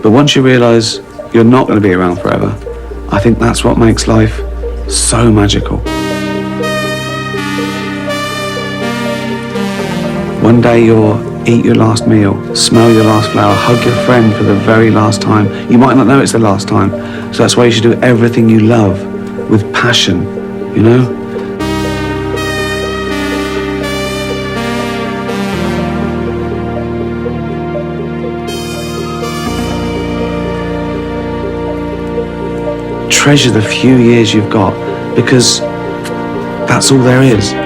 But once you realise you're not going to be around forever, I think that's what makes life so magical. One day you'll eat your last meal, smell your last flower, hug your friend for the very last time. You might not know it's the last time, so that's why you should do everything you love with passion, you know? Treasure the few years you've got, because that's all there is.